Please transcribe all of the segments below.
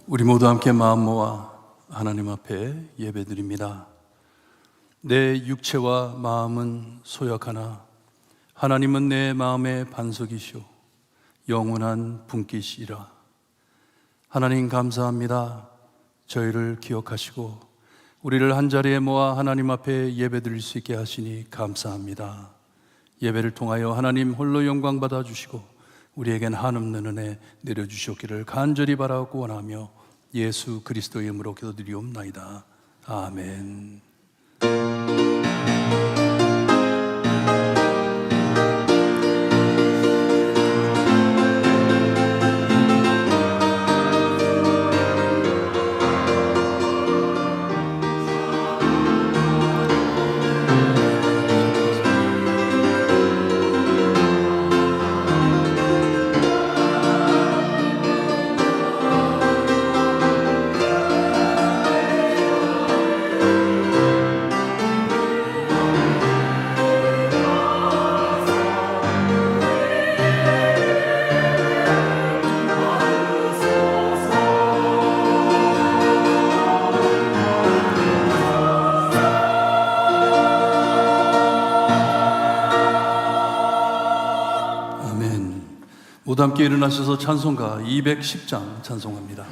우리 모두 함께 마음 모아 하나님 앞에 예배드립니다. 내 육체와 마음은 소약하나 하나님은 내 마음의 반석이시오 영원한 분깃이라. 하나님 감사합니다. 저희를 기억하시고 우리를 한자리에 모아 하나님 앞에 예배드릴 수 있게 하시니 감사합니다. 예배를 통하여 하나님 홀로 영광 받아주시고 우리에겐 한없는 은혜 내려주시옵기를 간절히 바라고 원하며 예수 그리스도의 이름으로 기도드리옵나이다. 아멘. 모두 함께 일어나셔서 찬송가 210장 찬송합니다.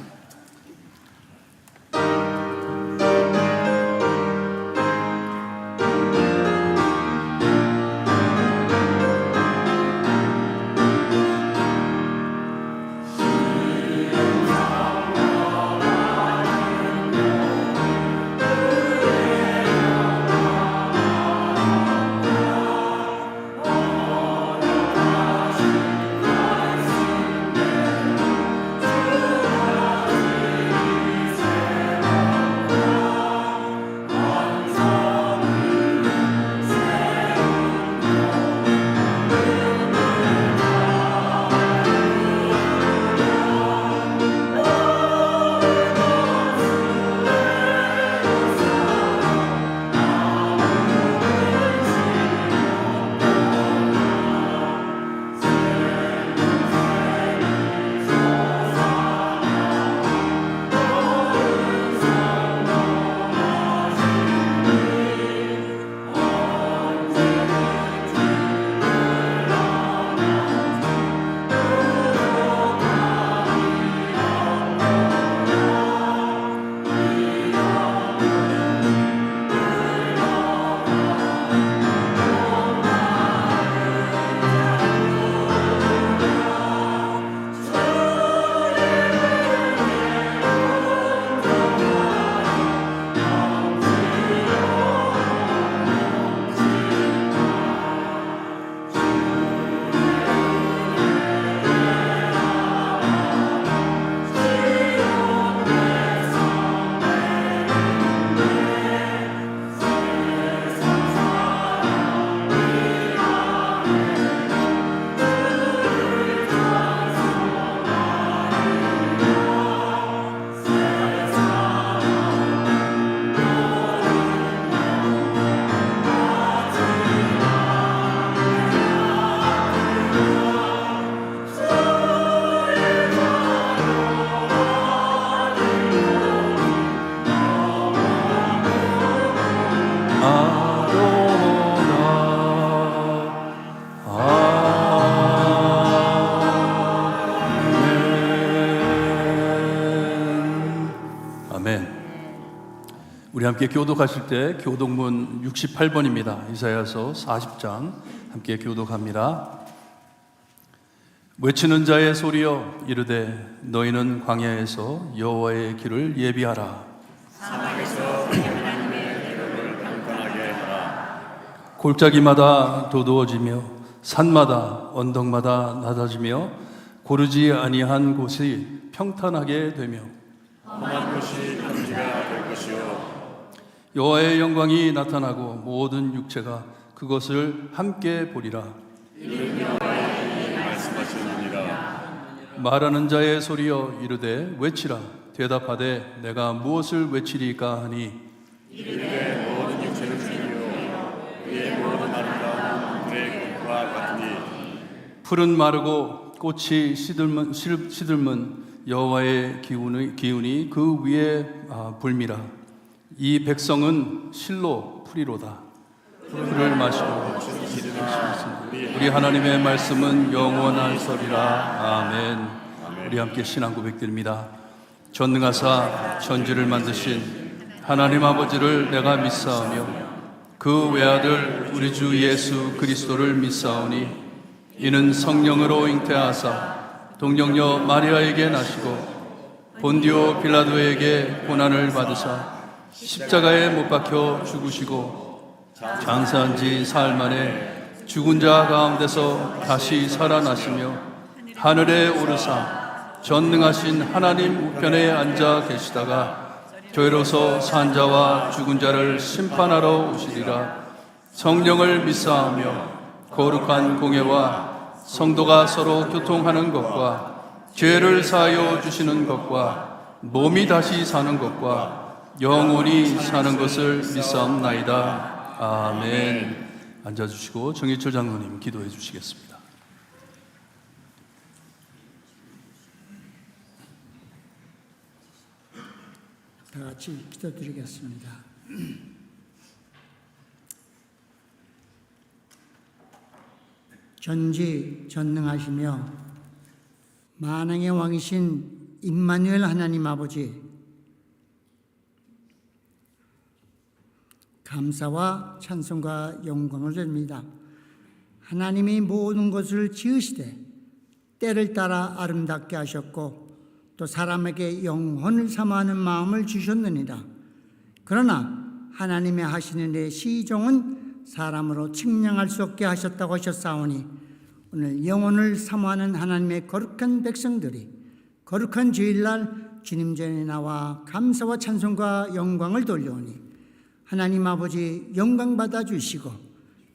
우리 함께 교독하실 때 교독문 68번입니다. 이사야서 40장 함께 교독합니다. 외치는 자의 소리여 이르되 너희는 광야에서 여호와의 길을 예비하라. 사막에서 하나님의 길을 평탄하게 하라. 골짜기마다 도두어지며 산마다 언덕마다 낮아지며 고르지 아니한 곳이 평탄하게 되며 험한 곳이 평지가 될 것이요 여호와의 영광이 나타나고 모든 육체가 그것을 함께 보리라. 이는 여호와의 말씀하시느니라. 말하는 자의 소리여 이르되 외치라. 대답하되 내가 무엇을 외치리까 하니 이르되 모든 육체를 죽이요 그의 모든 아름다운 물의 꽃과 같으니 풀은 마르고 꽃이 시들면 여호와의 기운이 그 위에 불미라. 이 백성은 실로 풀이로다. 풀을 마시고 우리 하나님의 말씀은 영원할서리라. 아멘. 우리 함께 신앙 고백드립니다. 전능하사 천지를 만드신 하나님 아버지를 내가 믿사오며 그 외아들 우리 주 예수 그리스도를 믿사오니 이는 성령으로 잉태하사 동정녀 마리아에게 나시고 본디오 빌라도에게 고난을 받으사 십자가에 못 박혀 죽으시고 장사한 지 사흘 만에 죽은 자 가운데서 다시 살아나시며 하늘에 오르사 전능하신 하나님 우편에 앉아 계시다가 저희로서 산 자와 죽은 자를 심판하러 오시리라. 성령을 믿사하며 거룩한 공예와 성도가 서로 교통하는 것과 죄를 사하여 주시는 것과 몸이 다시 사는 것과 영원히 사는 것을 믿사옵나이다. 아멘. 앉아주시고 정희철 장로님 기도해 주시겠습니다. 다 같이 기도드리겠습니다. 전지전능하시며 만왕의 왕이신 임마누엘 하나님 아버지, 감사와 찬송과 영광을 드립니다. 하나님이 모든 것을 지으시되 때를 따라 아름답게 하셨고 또 사람에게 영혼을 사모하는 마음을 주셨느니라. 그러나 하나님의 하시는 일의 시종은 사람으로 측량할 수 없게 하셨다고 하셨사오니 오늘 영혼을 사모하는 하나님의 거룩한 백성들이 거룩한 주일날 주님 전에 나와 감사와 찬송과 영광을 돌려오니 하나님 아버지 영광 받아 주시고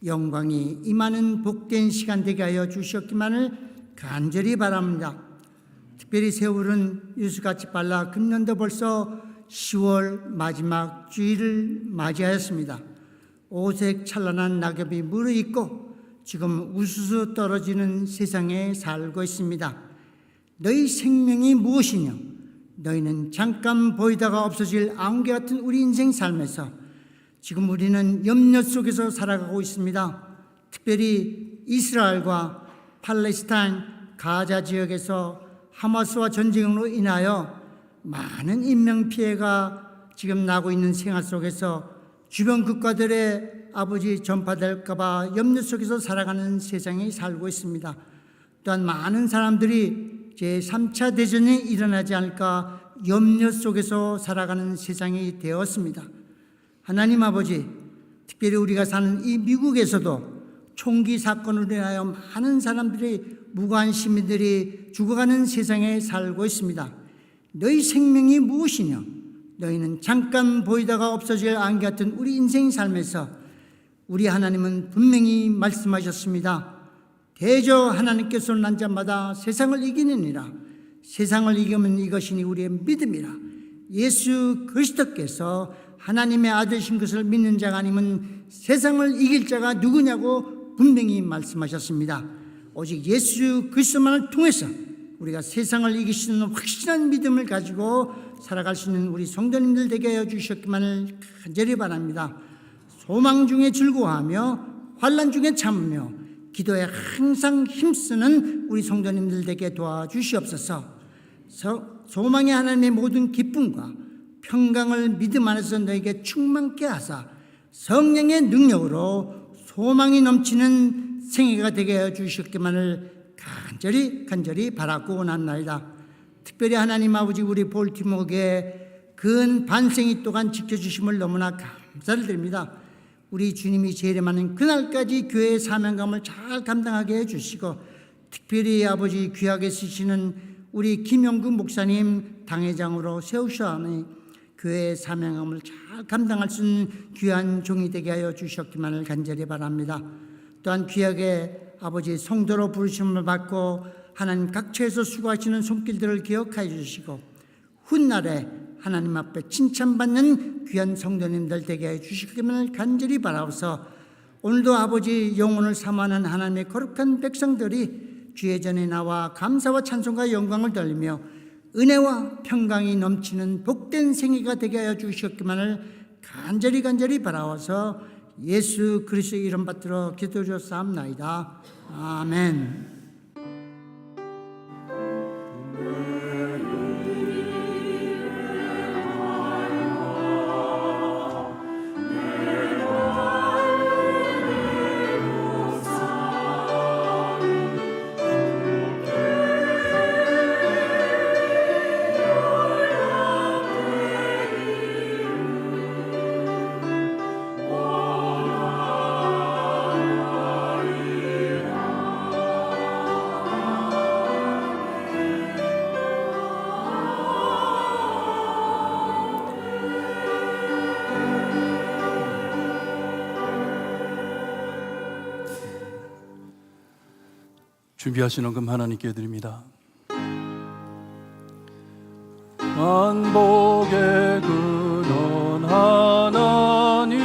영광이 임하는 복된 시간 되게 하여 주셨기만을 간절히 바랍니다. 특별히 세월은 유수같이 빨라 금년도 벌써 10월 마지막 주일을 맞이하였습니다. 오색 찬란한 낙엽이 무르익고 지금 우수수 떨어지는 세상에 살고 있습니다. 너희 생명이 무엇이냐? 너희는 잠깐 보이다가 없어질 안개 같은 우리 인생 삶에서 지금 우리는 염려 속에서 살아가고 있습니다. 특별히 이스라엘과 팔레스타인 가자 지역에서 하마스와 전쟁으로 인하여 많은 인명피해가 지금 나고 있는 생활 속에서 주변 국가들의 아버지 전파될까 봐 염려 속에서 살아가는 세상에 살고 있습니다. 또한 많은 사람들이 제3차 대전이 일어나지 않을까 염려 속에서 살아가는 세상이 되었습니다. 하나님 아버지, 특별히 우리가 사는 이 미국에서도 총기 사건으로 인하여 많은 사람들이 무고한 시민들이 죽어가는 세상에 살고 있습니다. 너희 생명이 무엇이냐? 너희는 잠깐 보이다가 없어질 안개 같은 우리 인생 삶에서 우리 하나님은 분명히 말씀하셨습니다. 대저 하나님께서는 난 자마다 세상을 이기느니라. 세상을 이기면 이것이니 우리의 믿음이라. 예수 그리스도께서 하나님의 아들이신 것을 믿는 자가 아니면 세상을 이길 자가 누구냐고 분명히 말씀하셨습니다. 오직 예수 그리스도만을 통해서 우리가 세상을 이길 수 있는 확실한 믿음을 가지고 살아갈 수 있는 우리 성도님들 되게 하여 주셨기만을 간절히 바랍니다. 소망 중에 즐거워하며 환난 중에 참으며 기도에 항상 힘쓰는 우리 성도님들 되게 도와주시옵소서. 소망의 하나님의 모든 기쁨과 평강을 믿음 안에서 너에게 충만케 하사 성령의 능력으로 소망이 넘치는 생애가 되게 하여 주셨기만을 간절히 바라고 원합니다. 특별히 하나님 아버지 우리 볼티모어의 근 반생이 동안 지켜주심을 너무나 감사를 드립니다. 우리 주님이 재림하는 그날까지 교회의 사명감을 잘 감당하게 해주시고 특별히 아버지 귀하게 쓰시는 우리 김영국 목사님 당회장으로 세우셔하니 교회의 사명감을 잘 감당할 수 있는 귀한 종이 되게 하여 주셨기만을 간절히 바랍니다. 또한 귀하게 아버지 성도로 부르심을 받고 하나님 각처에서 수고하시는 손길들을 기억하여 주시고 훗날에 하나님 앞에 칭찬받는 귀한 성도님들 되게 해주시기만을 간절히 바라옵서 오늘도 아버지 영혼을 사모하는 하나님의 거룩한 백성들이 주의 전에 나와 감사와 찬송과 영광을 돌리며 은혜와 평강이 넘치는 복된 생애가 되게 하여 주시옵기만을 간절히 바라와서 예수 그리스도의 이름 받들어 기도드렸사옵나이다. 아멘. 준비하신 헌금 하나님께 드립니다. 만복의 근원 하나님,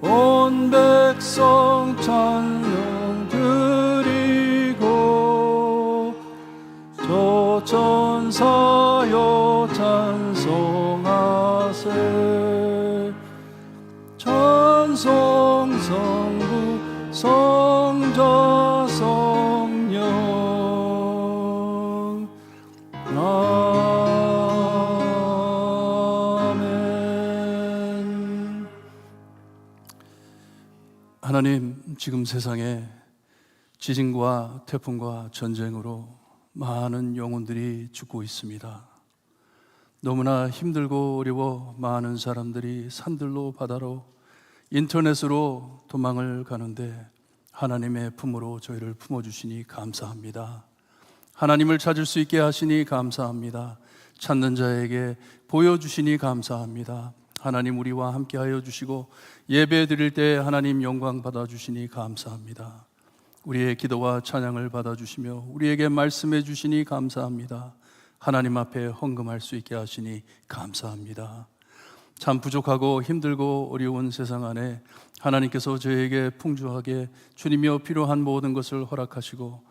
온 백성 찬양 드리고 저 천사여 찬송하세. 찬송 성부 성자 성령 아멘. 하나님, 지금 세상에 지진과 태풍과 전쟁으로 많은 영혼들이 죽고 있습니다. 너무나 힘들고 어려워 많은 사람들이 산들로 바다로 인터넷으로 도망을 가는데 하나님의 품으로 저희를 품어주시니 감사합니다. 하나님을 찾을 수 있게 하시니 감사합니다. 찾는 자에게 보여주시니 감사합니다. 하나님, 우리와 함께하여 주시고 예배 드릴 때 하나님 영광 받아주시니 감사합니다. 우리의 기도와 찬양을 받아주시며 우리에게 말씀해 주시니 감사합니다. 하나님 앞에 헌금할 수 있게 하시니 감사합니다. 참 부족하고 힘들고 어려운 세상 안에 하나님께서 저에게 풍주하게 주님이여 필요한 모든 것을 허락하시고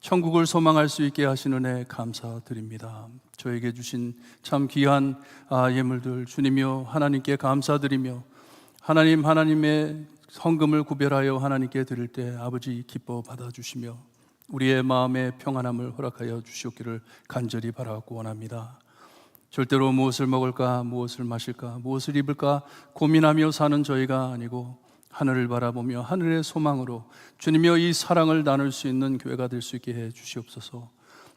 천국을 소망할 수 있게 하시는 은혜 감사드립니다. 저에게 주신 참 귀한 예물들 주님이여 하나님께 감사드리며 하나님의 헌금을 구별하여 하나님께 드릴 때 아버지 기뻐 받아주시며 우리의 마음의 평안함을 허락하여 주시옵기를 간절히 바라고 원합니다. 절대로 무엇을 먹을까, 무엇을 마실까, 무엇을 입을까 고민하며 사는 저희가 아니고 하늘을 바라보며 하늘의 소망으로 주님이여 이 사랑을 나눌 수 있는 교회가 될 수 있게 해 주시옵소서.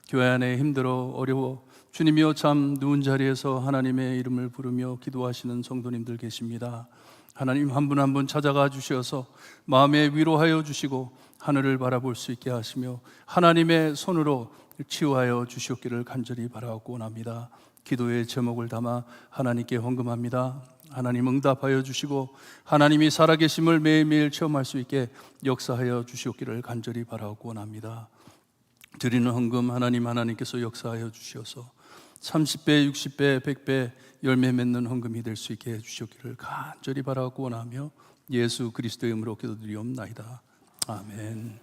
교회 안에 힘들어 어려워 주님이여 참 누운 자리에서 하나님의 이름을 부르며 기도하시는 성도님들 계십니다. 하나님 한 분 한 분 찾아가 주셔서 마음에 위로하여 주시고 하늘을 바라볼 수 있게 하시며 하나님의 손으로 치유하여 주시옵기를 간절히 바라고 원합니다. 기도의 제목을 담아 하나님께 헌금합니다. 하나님 응답하여 주시고 하나님이 살아계심을 매일매일 체험할 수 있게 역사하여 주시옵기를 간절히 바라고 원합니다. 드리는 헌금 하나님께서 역사하여 주시어서 30배, 60배, 100배 열매 맺는 헌금이 될 수 있게 해주시기를 간절히 바라고 원하며 예수 그리스도의 이름으로 기도드리옵나이다. 아멘.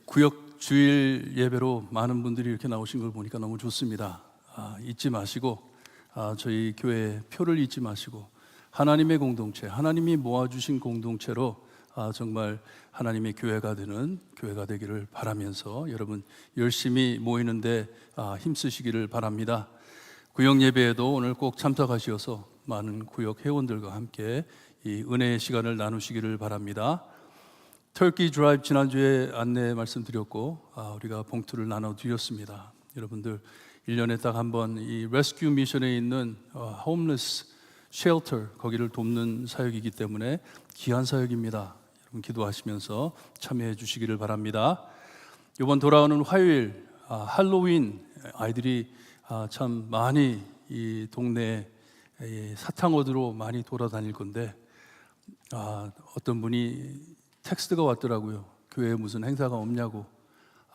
구역 주일 예배로 많은 분들이 이렇게 나오신 걸 보니까 너무 좋습니다. 잊지 마시고 저희 교회 표를 잊지 마시고 하나님의 공동체, 하나님이 모아주신 공동체로 정말 하나님의 교회가 되기를 바라면서 여러분 열심히 모이는데 힘쓰시기를 바랍니다. 구역 예배에도 오늘 꼭 참석하시어서 많은 구역 회원들과 함께 이 은혜의 시간을 나누시기를 바랍니다. 터키 드라이브 지난주에 안내 말씀드렸고 우리가 봉투를 나눠드렸습니다. 여러분들 1년에 딱 한 번 이 레스큐 미션에 있는 홈리스 쉘터 거기를 돕는 사역이기 때문에 귀한 사역입니다. 여러분 기도하시면서 참여해 주시기를 바랍니다. 이번 돌아오는 화요일 할로윈 아이들이 참 많이 이 동네 사탕어두로 많이 돌아다닐 건데 어떤 분이 텍스트가 왔더라고요. 교회에 무슨 행사가 없냐고.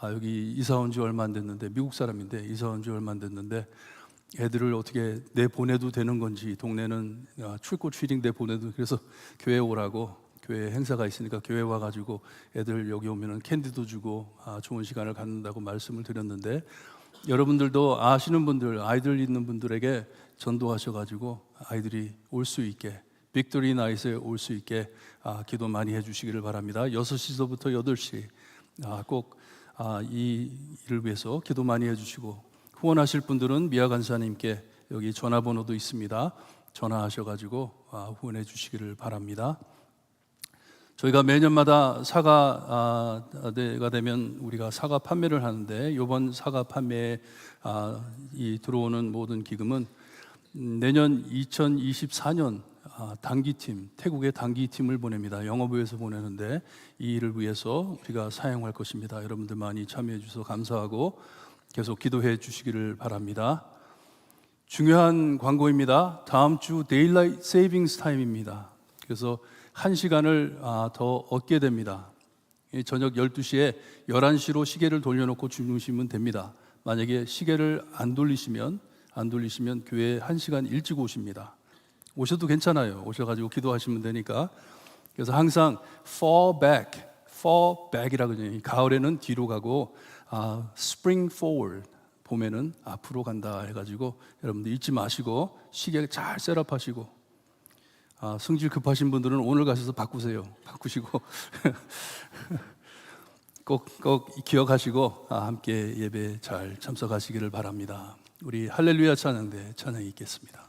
여기 이사 온 지 얼마 안 됐는데, 미국 사람인데 이사 온 지 얼마 안 됐는데 애들을 어떻게 내보내도 되는 건지, 동네는 출고 트리팅 내보내도, 그래서 교회 오라고, 교회 행사가 있으니까 교회 와가지고 애들 여기 오면은 캔디도 주고 좋은 시간을 갖는다고 말씀을 드렸는데, 여러분들도 아시는 분들, 아이들 있는 분들에게 전도하셔가지고 아이들이 올 수 있게, 빅토리 나잇에 올 수 있게 기도 많이 해주시기를 바랍니다. 6시서부터 8시 꼭 이 일을 위해서 기도 많이 해주시고, 후원하실 분들은 미아 간사님께 여기 전화번호도 있습니다. 전화하셔가지고 후원해 주시기를 바랍니다. 저희가 매년마다 사과가 되면 우리가 사과 판매를 하는데, 이번 사과 판매에 들어오는 모든 기금은 내년 2024년 단기팀, 태국의 단기팀을 보냅니다. 영어부에서 보내는데 이 일을 위해서 우리가 사용할 것입니다. 여러분들 많이 참여해 주셔서 감사하고 계속 기도해 주시기를 바랍니다. 중요한 광고입니다. 다음 주 데일라이트 세이빙스 타임입니다. 그래서 1시간을 더 얻게 됩니다. 저녁 12시에 11시로 시계를 돌려놓고 주무시면 됩니다. 만약에 시계를 안 돌리시면 교회에 1시간 일찍 오십니다. 오셔도 괜찮아요. 오셔가지고 기도하시면 되니까. 그래서 항상 fall back이라고 해요. 가을에는 뒤로 가고 spring forward, 봄에는 앞으로 간다 해가지고 여러분들 잊지 마시고 시계 잘 셋업하시고, 성질 급하신 분들은 오늘 가셔서 바꾸시고 꼭 기억하시고 함께 예배 잘 참석하시기를 바랍니다. 우리 할렐루야 찬양대 찬양이 있겠습니다.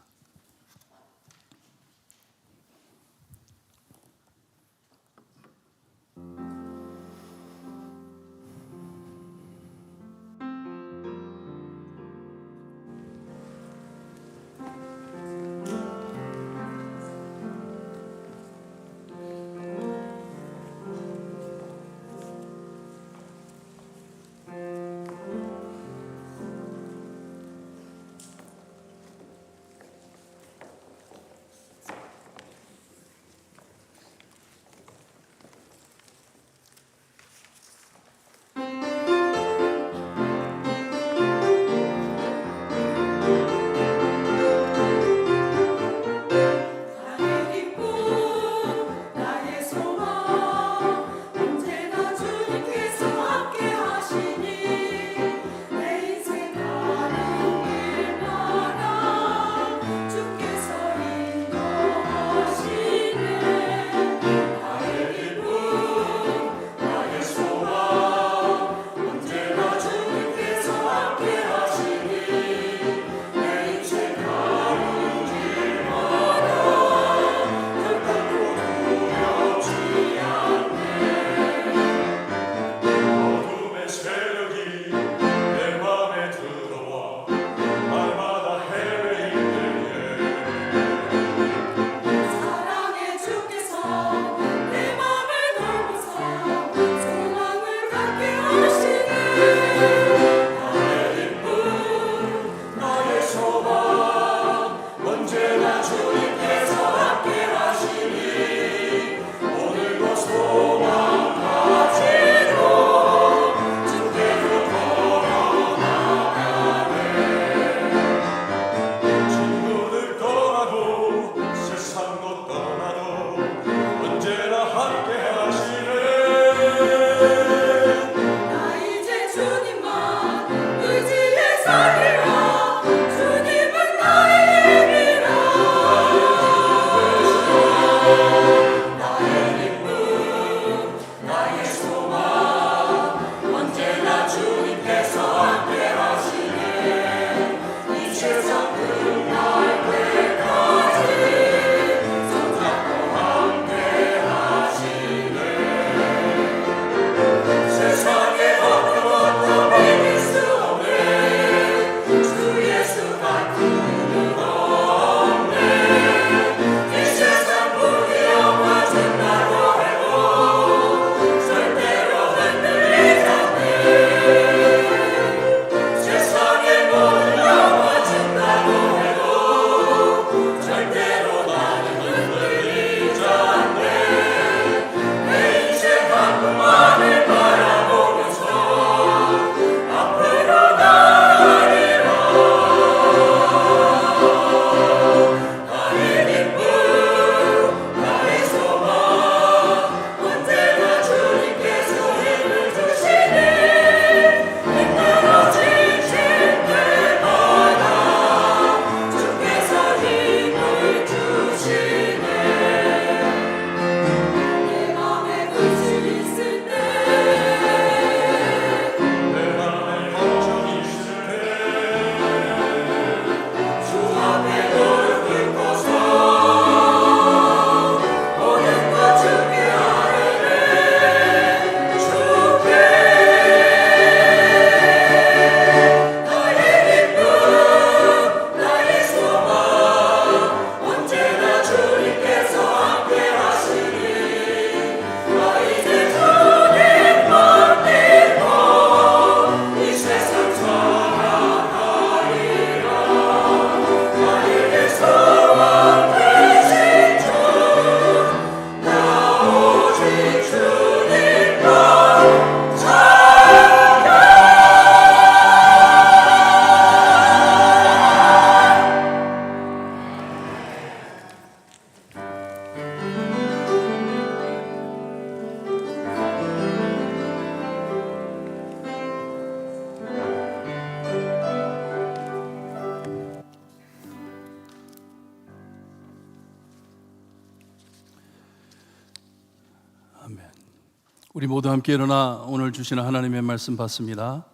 우리 모두 함께 일어나 오늘 주시는 하나님의 말씀 받습니다.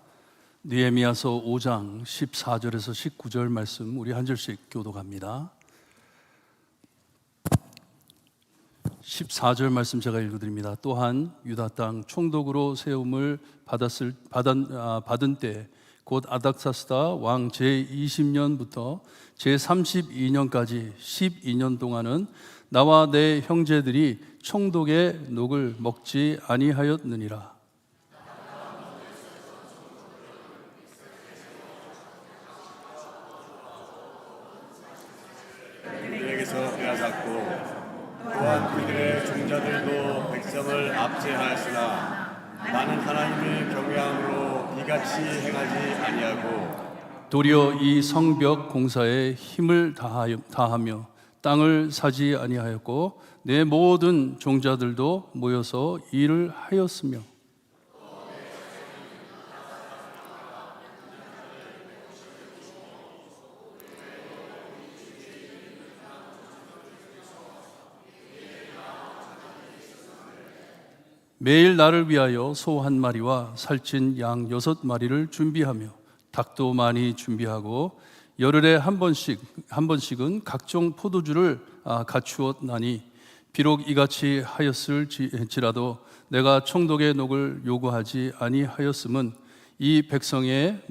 느헤미야서 5장 14절에서 19절 말씀 우리 한 절씩 교독합니다. 14절 말씀 제가 읽어드립니다. 또한 유다 땅 총독으로 세움을 받은 때 곧 아닥사스다 왕 제20년부터 제32년까지 12년 동안은 나와 내 형제들이 총독의 녹을 먹지 아니하였느니라. 그들에게서 빼앗았고 또한 그들의 종자들도 백성을 압제하였으나 나는 하나님을 경외함으로 이같이 행하지 아니하고 도리어 이 성벽 공사에 힘을 다하며 땅을 사지 아니하였고 내 모든 종자들도 모여서 일을 하였으며 매일 나를 위하여 소 한 마리와 살찐 양 6마리를 준비하며 닭도 많이 준비하고 열흘에 한 번씩은 각종 포도주를 갖추었나니 비록 이같이 하였을지라도 내가 총독의 녹을 요구하지 아니하였음은 이 백성의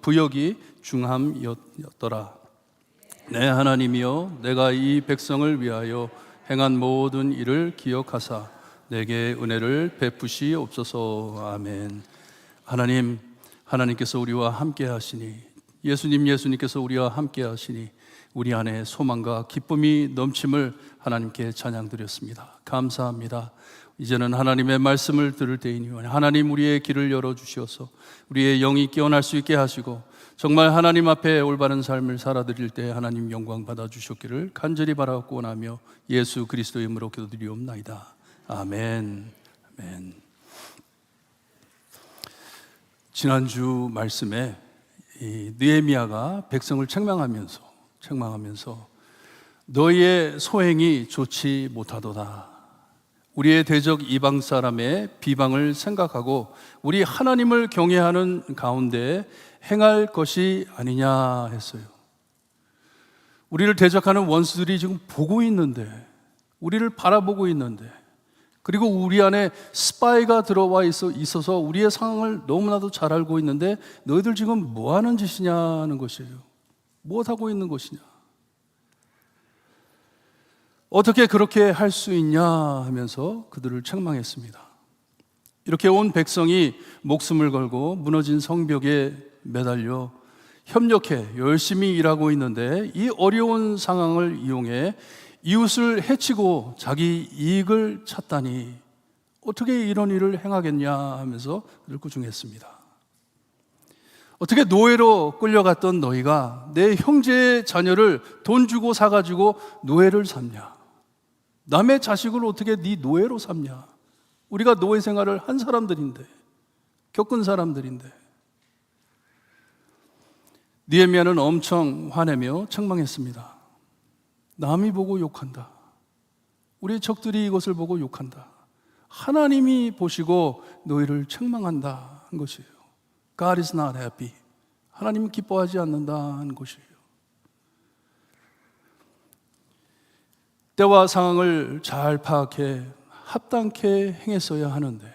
부역이 중함이었더라. 내 하나님이여 내가 이 백성을 위하여 행한 모든 일을 기억하사 내게 은혜를 베푸시옵소서. 아멘. 하나님께서 우리와 함께 하시니 예수님께서 우리와 함께 하시니 우리 안에 소망과 기쁨이 넘침을 하나님께 찬양드렸습니다. 감사합니다. 이제는 하나님의 말씀을 들을 때이니 하나님 우리의 길을 열어주시어서 우리의 영이 깨어날 수 있게 하시고 정말 하나님 앞에 올바른 삶을 살아드릴 때 하나님 영광 받아주셨기를 간절히 바라고 원하며 예수 그리스도의 이름으로 기도드리옵나이다. 아멘. 아멘. 지난주 말씀에 이 느헤미야가 백성을 책망하면서 너희의 소행이 좋지 못하도다. 우리의 대적 이방 사람의 비방을 생각하고 우리 하나님을 경외하는 가운데 행할 것이 아니냐 했어요. 우리를 대적하는 원수들이 지금 보고 있는데, 우리를 바라보고 있는데, 그리고 우리 안에 스파이가 들어와 있어서 우리의 상황을 너무나도 잘 알고 있는데 너희들 지금 뭐 하는 짓이냐는 것이에요. 무엇하고 있는 것이냐, 어떻게 그렇게 할 수 있냐 하면서 그들을 책망했습니다. 이렇게 온 백성이 목숨을 걸고 무너진 성벽에 매달려 협력해 열심히 일하고 있는데 이 어려운 상황을 이용해 이웃을 해치고 자기 이익을 찾다니 어떻게 이런 일을 행하겠냐 하면서 그들 꾸중했습니다. 어떻게 노예로 끌려갔던 너희가 내 형제의 자녀를 돈 주고 사가지고 노예를 삼냐? 남의 자식을 어떻게 네 노예로 삼냐? 우리가 노예 생활을 한 사람들인데, 겪은 사람들인데. 느헤미야는 엄청 화내며 책망했습니다. 남이 보고 욕한다. 우리 적들이 이것을 보고 욕한다. 하나님이 보시고 너희를 책망한다 한 것이에요. God is not happy. 하나님은 기뻐하지 않는다는 것이에요. 때와 상황을 잘 파악해 합당케 행했어야 하는데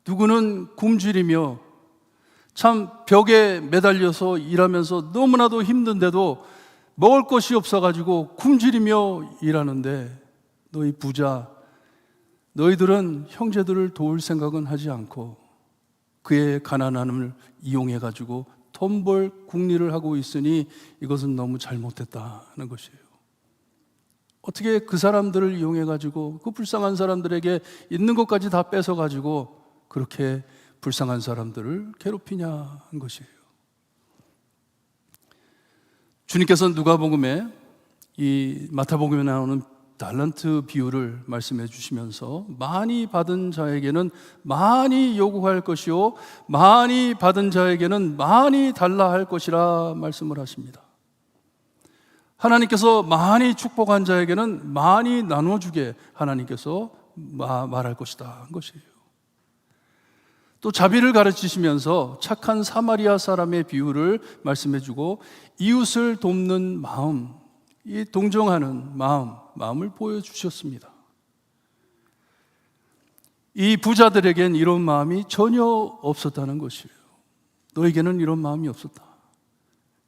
누구는 굶주리며 참 벽에 매달려서 일하면서 너무나도 힘든데도 먹을 것이 없어가지고 굶주리며 일하는데 너희 부자, 너희들은 형제들을 도울 생각은 하지 않고 그의 가난함을 이용해가지고 돈 벌 궁리를 하고 있으니 이것은 너무 잘못됐다는 것이에요. 어떻게 그 사람들을 이용해가지고 그 불쌍한 사람들에게 있는 것까지 다 뺏어가지고 그렇게 불쌍한 사람들을 괴롭히냐 한 것이에요. 주님께서 누가복음에 이 마태복음에 나오는 달란트 비유를 말씀해 주시면서 많이 받은 자에게는 많이 요구할 것이요 많이 받은 자에게는 많이 달라 할 것이라 말씀을 하십니다. 하나님께서 많이 축복한 자에게는 많이 나눠주게 하나님께서 말할 것이다 한 것이에요. 또 자비를 가르치시면서 착한 사마리아 사람의 비유를 말씀해주고 이웃을 돕는 마음, 이 동정하는 마음을 보여주셨습니다. 이 부자들에겐 이런 마음이 전혀 없었다는 것이에요. 너에게는 이런 마음이 없었다.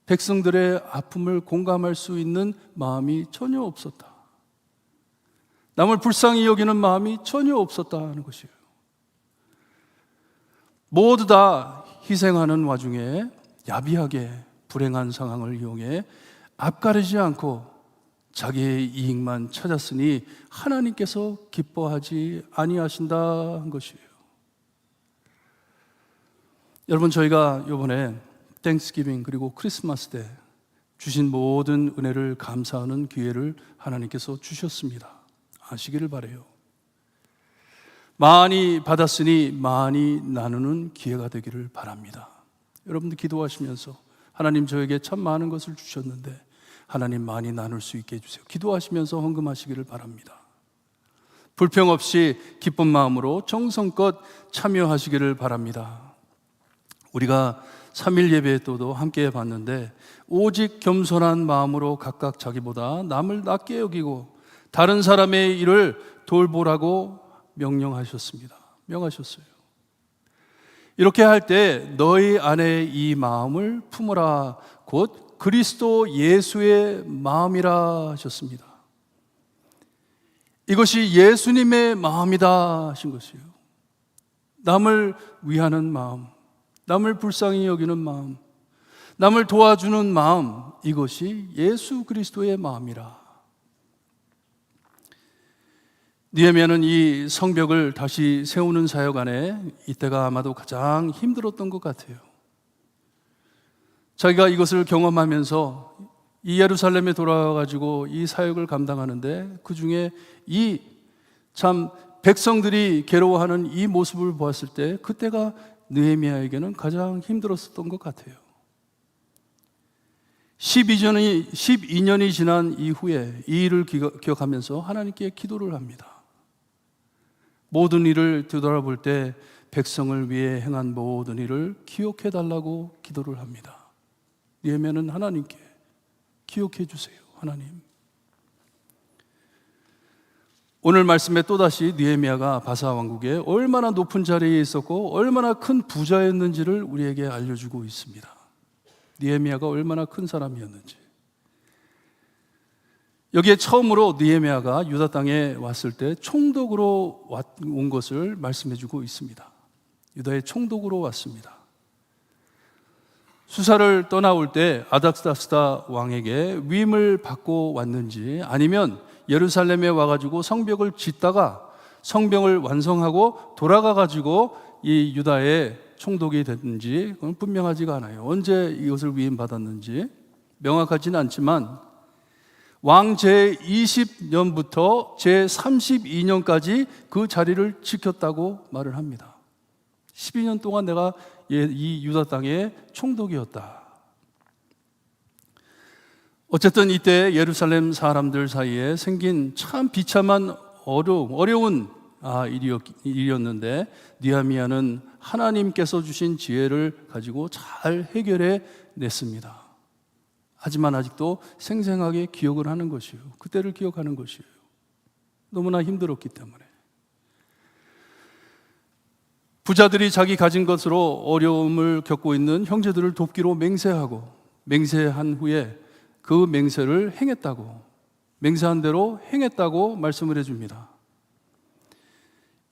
백성들의 아픔을 공감할 수 있는 마음이 전혀 없었다. 남을 불쌍히 여기는 마음이 전혀 없었다는 것이에요. 모두 다 희생하는 와중에 야비하게 불행한 상황을 이용해 앞가리지 않고 자기의 이익만 찾았으니 하나님께서 기뻐하지 아니하신다 한 것이에요. 여러분, 저희가 이번에 땡스기빙 그리고 크리스마스 때 주신 모든 은혜를 감사하는 기회를 하나님께서 주셨습니다. 아시기를 바라요. 많이 받았으니 많이 나누는 기회가 되기를 바랍니다. 여러분들 기도하시면서 하나님 저에게 참 많은 것을 주셨는데 하나님 많이 나눌 수 있게 해주세요. 기도하시면서 헌금하시기를 바랍니다. 불평 없이 기쁜 마음으로 정성껏 참여하시기를 바랍니다. 우리가 3일 예배 때도 함께 봤는데 오직 겸손한 마음으로 각각 자기보다 남을 낮게 여기고 다른 사람의 일을 돌보라고 명령하셨습니다. 명하셨어요. 이렇게 할 때 너희 안에 이 마음을 품으라 곧 그리스도 예수의 마음이라 하셨습니다. 이것이 예수님의 마음이다 하신 것이에요. 남을 위하는 마음, 남을 불쌍히 여기는 마음, 남을 도와주는 마음, 이것이 예수 그리스도의 마음이라. 느헤미야는 이 성벽을 다시 세우는 사역 안에 이때가 아마도 가장 힘들었던 것 같아요. 자기가 이것을 경험하면서 이 예루살렘에 돌아와가지고 이 사역을 감당하는데 그 중에 이 참 백성들이 괴로워하는 이 모습을 보았을 때 그때가 느헤미야에게는 가장 힘들었었던 것 같아요. 12년이 지난 이후에 이 일을 기억하면서 하나님께 기도를 합니다. 모든 일을 되돌아볼 때 백성을 위해 행한 모든 일을 기억해 달라고 기도를 합니다. 느헤미야는 하나님께 기억해 주세요. 하나님. 오늘 말씀에 또다시 느헤미야가 바사 왕국에 얼마나 높은 자리에 있었고 얼마나 큰 부자였는지를 우리에게 알려주고 있습니다. 느헤미야가 얼마나 큰 사람이었는지. 여기에 처음으로 느헤미야가 유다 땅에 왔을 때 총독으로 온 것을 말씀해 주고 있습니다. 유다의 총독으로 왔습니다. 수사를 떠나올 때 아닥사스다 왕에게 위임을 받고 왔는지 아니면 예루살렘에 와가지고 성벽을 짓다가 성벽을 완성하고 돌아가가지고 이 유다의 총독이 됐는지 그건 분명하지가 않아요. 언제 이것을 위임받았는지 명확하지는 않지만 왕 제20년부터 제32년까지 그 자리를 지켰다고 말을 합니다. 12년 동안 내가 이 유다 땅의 총독이었다. 어쨌든 이때 예루살렘 사람들 사이에 생긴 참 비참한 어려운 일이었는데 느헤미야는 하나님께서 주신 지혜를 가지고 잘 해결해 냈습니다. 하지만 아직도 생생하게 기억을 하는 것이에요. 그때를 기억하는 것이에요. 너무나 힘들었기 때문에. 부자들이 자기 가진 것으로 어려움을 겪고 있는 형제들을 돕기로 맹세한 후에 그 맹세를 행했다고, 맹세한 대로 행했다고 말씀을 해줍니다.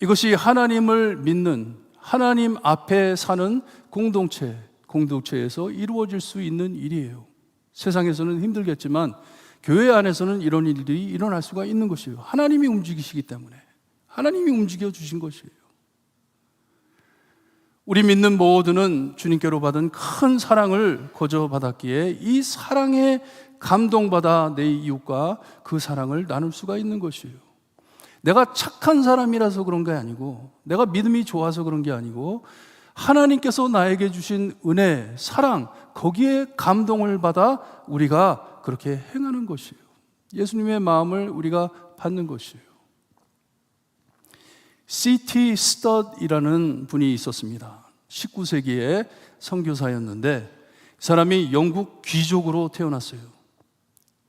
이것이 하나님을 믿는, 하나님 앞에 사는 공동체에서 이루어질 수 있는 일이에요. 세상에서는 힘들겠지만 교회 안에서는 이런 일들이 일어날 수가 있는 것이에요. 하나님이 움직이시기 때문에, 하나님이 움직여 주신 것이에요. 우리 믿는 모두는 주님께로 받은 큰 사랑을 거저받았기에 이 사랑에 감동받아 내 이웃과 그 사랑을 나눌 수가 있는 것이에요. 내가 착한 사람이라서 그런 게 아니고, 내가 믿음이 좋아서 그런 게 아니고, 하나님께서 나에게 주신 은혜, 사랑, 거기에 감동을 받아 우리가 그렇게 행하는 것이에요. 예수님의 마음을 우리가 받는 것이에요. C.T. 스터드이라는 분이 있었습니다. 19세기의 선교사였는데 이 사람이 영국 귀족으로 태어났어요.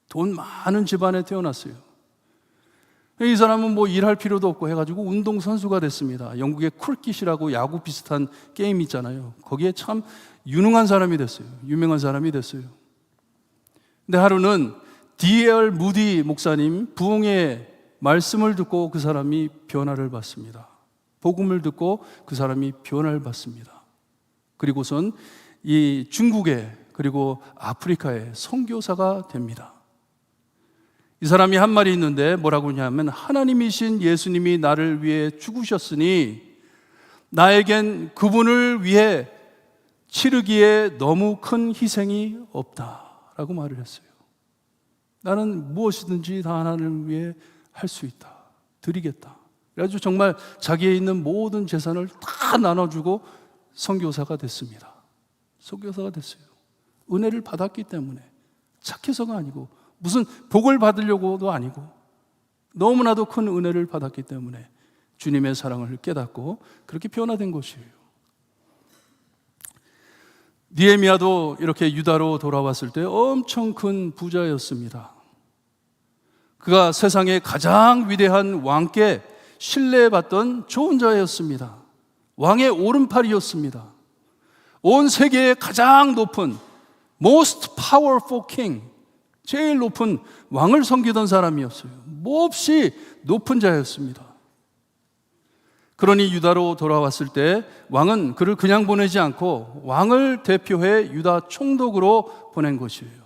돈 많은 집안에 태어났어요. 이 사람은 뭐 일할 필요도 없고 해가지고 운동선수가 됐습니다. 영국의 쿨깃이라고 야구 비슷한 게임 있잖아요. 거기에 참 유능한 사람이 됐어요. 유명한 사람이 됐어요. 근데 하루는 D.L. 무디 목사님 부흥의 말씀을 듣고 그 사람이 변화를 받습니다. 복음을 듣고 그 사람이 변화를 받습니다. 그리고선 이 중국에 그리고 아프리카의 선교사가 됩니다. 이 사람이 한 말이 있는데 뭐라고 하냐면 하나님이신 예수님이 나를 위해 죽으셨으니 나에겐 그분을 위해 치르기에 너무 큰 희생이 없다라고 말을 했어요. 나는 무엇이든지 다 하나님을 위해 할 수 있다. 드리겠다. 그래가지고 정말 자기에 있는 모든 재산을 다 나눠주고 선교사가 됐습니다. 선교사가 됐어요. 은혜를 받았기 때문에 착해서가 아니고 무슨 복을 받으려고도 아니고 너무나도 큰 은혜를 받았기 때문에 주님의 사랑을 깨닫고 그렇게 변화된 것이에요. 느헤미야도 이렇게 유다로 돌아왔을 때 엄청 큰 부자였습니다. 그가 세상의 가장 위대한 왕께 신뢰받던 좋은 자였습니다. 왕의 오른팔이었습니다. 온 세계의 가장 높은 most powerful king, 제일 높은 왕을 섬기던 사람이었어요. 몹시 높은 자였습니다. 그러니 유다로 돌아왔을 때 왕은 그를 그냥 보내지 않고 왕을 대표해 유다 총독으로 보낸 것이에요.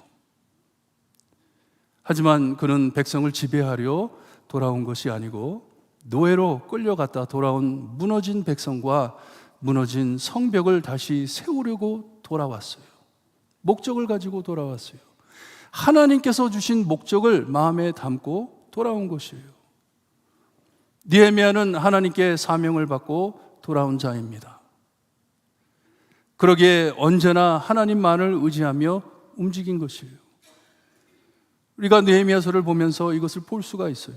하지만 그는 백성을 지배하려 돌아온 것이 아니고 노예로 끌려갔다 돌아온 무너진 백성과 무너진 성벽을 다시 세우려고 돌아왔어요. 목적을 가지고 돌아왔어요. 하나님께서 주신 목적을 마음에 담고 돌아온 것이에요. 느헤미야는 하나님께 사명을 받고 돌아온 자입니다. 그러기에 언제나 하나님만을 의지하며 움직인 것이에요. 우리가 느헤미야서를 보면서 이것을 볼 수가 있어요.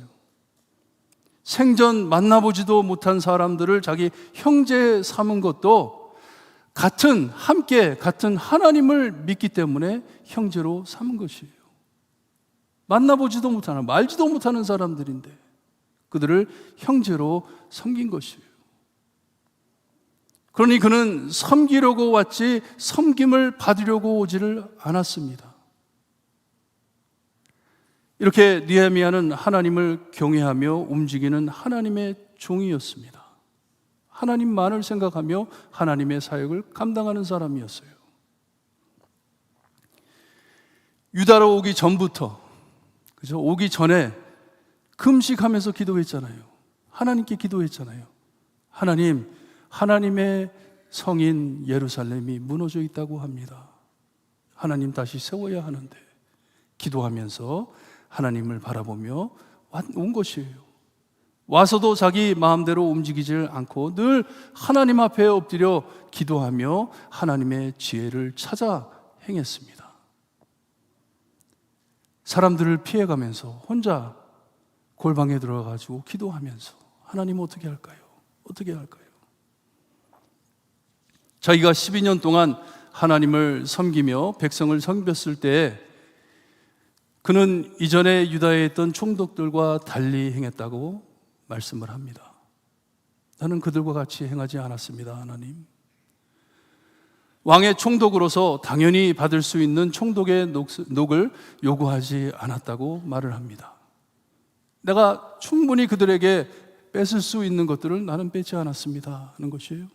생전 만나보지도 못한 사람들을 자기 형제 삼은 것도 함께 같은 하나님을 믿기 때문에 형제로 삼은 것이에요. 만나보지도 못하는, 말지도 못하는 사람들인데 그들을 형제로 섬긴 것이에요. 그러니 그는 섬기려고 왔지 섬김을 받으려고 오지를 않았습니다. 이렇게 느헤미야는 하나님을 경외하며 움직이는 하나님의 종이었습니다. 하나님만을 생각하며 하나님의 사역을 감당하는 사람이었어요. 유다로 오기 전부터, 그죠? 오기 전에 금식하면서 기도했잖아요. 하나님께 기도했잖아요. 하나님, 하나님의 성인 예루살렘이 무너져 있다고 합니다. 하나님 다시 세워야 하는데 기도하면서 하나님을 바라보며 온 것이에요. 와서도 자기 마음대로 움직이질 않고 늘 하나님 앞에 엎드려 기도하며 하나님의 지혜를 찾아 행했습니다. 사람들을 피해가면서 혼자 골방에 들어가가지고 기도하면서 하나님 어떻게 할까요? 어떻게 할까요? 자기가 12년 동안 하나님을 섬기며 백성을 섬겼을 때 그는 이전에 유다에 있던 총독들과 달리 행했다고 말씀을 합니다. 나는 그들과 같이 행하지 않았습니다, 하나님. 왕의 총독으로서 당연히 받을 수 있는 총독의 녹을 요구하지 않았다고 말을 합니다. 내가 충분히 그들에게 뺏을 수 있는 것들을 나는 뺏지 않았습니다 하는 것이에요.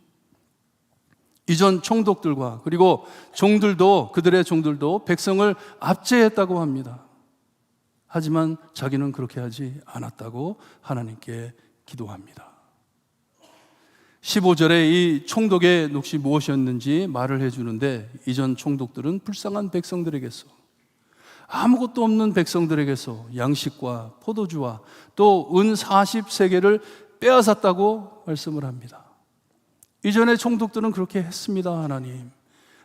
이전 총독들과 그리고 종들도, 그들의 종들도 백성을 압제했다고 합니다. 하지만 자기는 그렇게 하지 않았다고 하나님께 기도합니다. 15절에 이 총독의 몫이 무엇이었는지 말을 해주는데 이전 총독들은 불쌍한 백성들에게서, 아무것도 없는 백성들에게서 양식과 포도주와 또 은 40세겔을 빼앗았다고 말씀을 합니다. 이전의 총독들은 그렇게 했습니다, 하나님.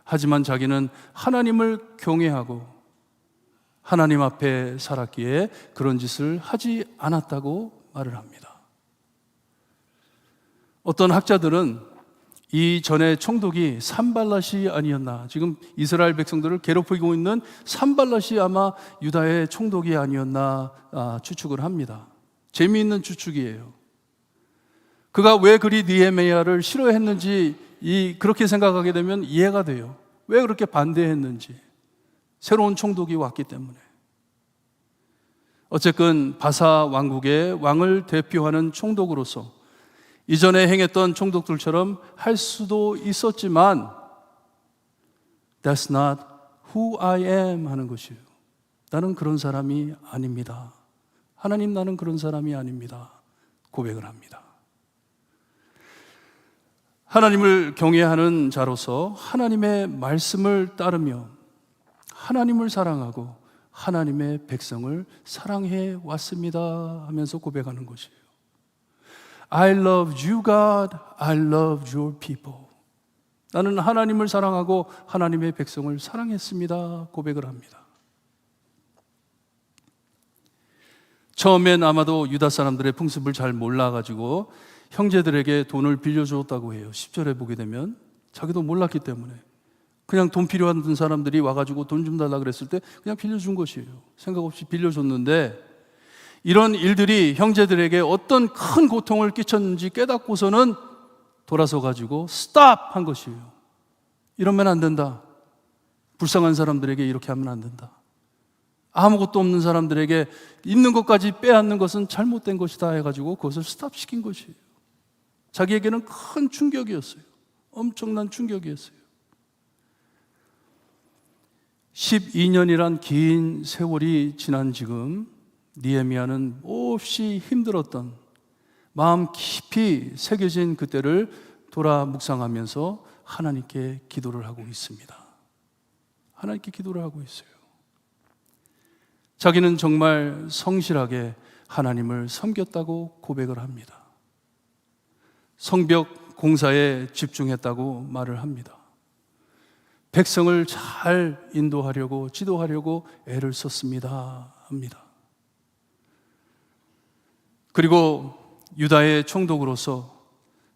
하지만 자기는 하나님을 경외하고 하나님 앞에 살았기에 그런 짓을 하지 않았다고 말을 합니다. 어떤 학자들은 이 전의 총독이 산발랏이 아니었나, 지금 이스라엘 백성들을 괴롭히고 있는 산발랏이 아마 유다의 총독이 아니었나 추측을 합니다. 재미있는 추측이에요. 그가 왜 그리 느헤미야를 싫어했는지 그렇게 생각하게 되면 이해가 돼요. 왜 그렇게 반대했는지. 새로운 총독이 왔기 때문에. 어쨌든 바사 왕국의 왕을 대표하는 총독으로서 이전에 행했던 총독들처럼 할 수도 있었지만 That's not who I am 하는 것이에요. 나는 그런 사람이 아닙니다. 하나님, 나는 그런 사람이 아닙니다. 고백을 합니다. 하나님을 경외하는 자로서 하나님의 말씀을 따르며 하나님을 사랑하고 하나님의 백성을 사랑해 왔습니다 하면서 고백하는 것이에요. I love you, God. I love your people. 나는 하나님을 사랑하고 하나님의 백성을 사랑했습니다 고백을 합니다. 처음엔 아마도 유다 사람들의 풍습을 잘 몰라가지고 형제들에게 돈을 빌려주었다고 해요. 10절에 보게 되면 자기도 몰랐기 때문에 그냥 돈 필요한 사람들이 와가지고 돈 좀 달라 그랬을 때 그냥 빌려준 것이에요. 생각 없이 빌려줬는데 이런 일들이 형제들에게 어떤 큰 고통을 끼쳤는지 깨닫고서는 돌아서 가지고 스탑 한 것이에요. 이러면 안 된다. 불쌍한 사람들에게 이렇게 하면 안 된다. 아무것도 없는 사람들에게 있는 것까지 빼앗는 것은 잘못된 것이다 해가지고 그것을 스탑시킨 것이에요. 자기에게는 큰 충격이었어요. 엄청난 충격이었어요. 12년이란 긴 세월이 지난 지금 느헤미야는 몹시 힘들었던 마음 깊이 새겨진 그때를 돌아 묵상하면서 하나님께 기도를 하고 있습니다. 하나님께 기도를 하고 있어요. 자기는 정말 성실하게 하나님을 섬겼다고 고백을 합니다. 성벽 공사에 집중했다고 말을 합니다. 백성을 잘 인도하려고 지도하려고 애를 썼습니다 합니다. 그리고 유다의 총독으로서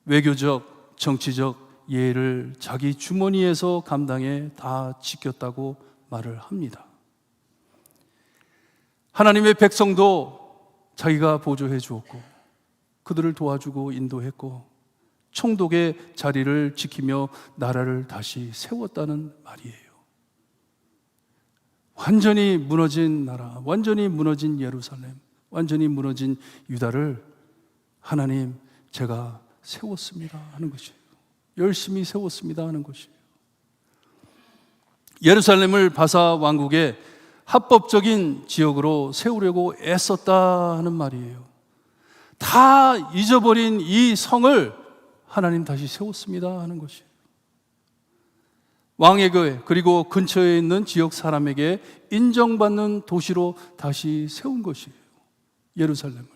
외교적, 정치적 예를 자기 주머니에서 감당해 다 지켰다고 말을 합니다. 하나님의 백성도 자기가 보조해 주었고 그들을 도와주고 인도했고 총독의 자리를 지키며 나라를 다시 세웠다는 말이에요. 완전히 무너진 나라, 완전히 무너진 예루살렘, 완전히 무너진 유다를 하나님 제가 세웠습니다 하는 것이에요. 열심히 세웠습니다 하는 것이에요. 예루살렘을 바사 왕국의 합법적인 지역으로 세우려고 애썼다 하는 말이에요. 다 잊어버린 이 성을 하나님 다시 세웠습니다 하는 것이에요. 왕의 교회 그리고 근처에 있는 지역 사람에게 인정받는 도시로 다시 세운 것이에요. 예루살렘을.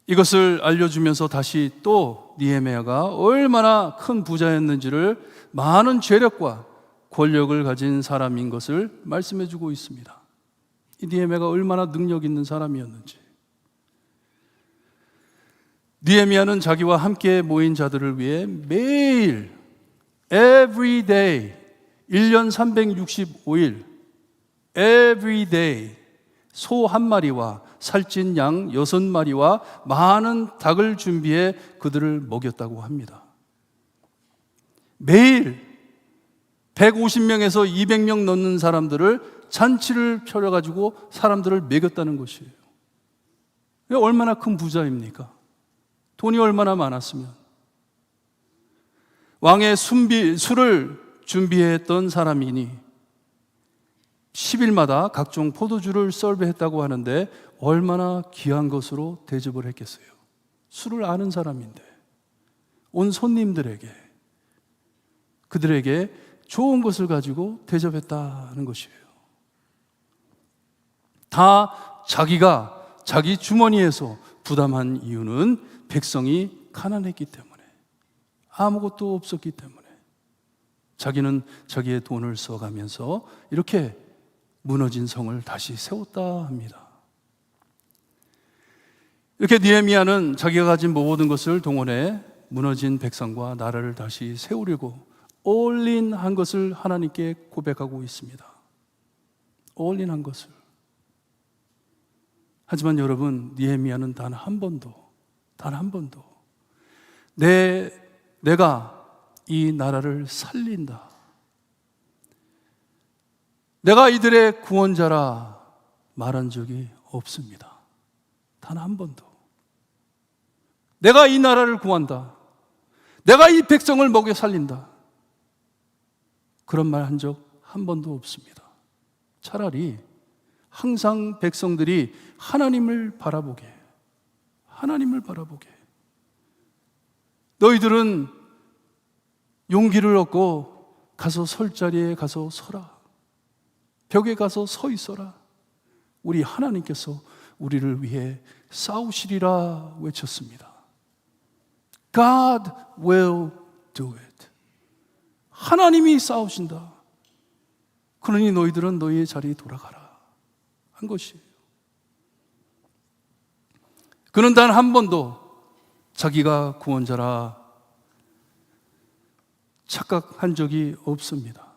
이것을 알려주면서 다시 또 느헤미야가 얼마나 큰 부자였는지를 많은 재력과 권력을 가진 사람인 것을 말씀해 주고 있습니다. 이 느헤미야가 얼마나 능력 있는 사람이었는지. 느헤미야는 자기와 함께 모인 자들을 위해 매일 every day 1년 365일 every day 소 한 마리와 살찐 양 6마리와 많은 닭을 준비해 그들을 먹였다고 합니다. 매일 150명에서 200명 넘는 사람들을 잔치를 차려가지고 사람들을 먹였다는 것이에요. 얼마나 큰 부자입니까? 돈이 얼마나 많았으면. 왕의 술을 준비했던 사람이니 10일마다 각종 포도주를 서브했다고 하는데 얼마나 귀한 것으로 대접을 했겠어요. 술을 아는 사람인데 온 손님들에게 그들에게 좋은 것을 가지고 대접했다는 것이에요. 다 자기가 자기 주머니에서 부담한 이유는 백성이 가난했기 때문에, 아무것도 없었기 때문에 자기는 자기의 돈을 써가면서 이렇게 무너진 성을 다시 세웠다 합니다. 이렇게 느헤미야는 자기가 가진 모든 것을 동원해 무너진 백성과 나라를 다시 세우려고 올인한 것을 하나님께 고백하고 있습니다. 올인한 것을. 하지만 여러분, 느헤미야는 단 한 번도 내가 이 나라를 살린다, 내가 이들의 구원자라 말한 적이 없습니다. 단 한 번도. 내가 이 나라를 구한다, 내가 이 백성을 먹여 살린다, 그런 말 한 적 한 번도 없습니다. 차라리 항상 백성들이 하나님을 바라보게, 너희들은 용기를 얻고 가서 설 자리에 가서 서라, 벽에 가서 서 있어라, 우리 하나님께서 우리를 위해 싸우시리라 외쳤습니다. God will do it. 하나님이 싸우신다. 그러니 너희들은 너희의 자리에 돌아가라 한 것이에요. 그는 단 한 번도 자기가 구원자라 착각한 적이 없습니다.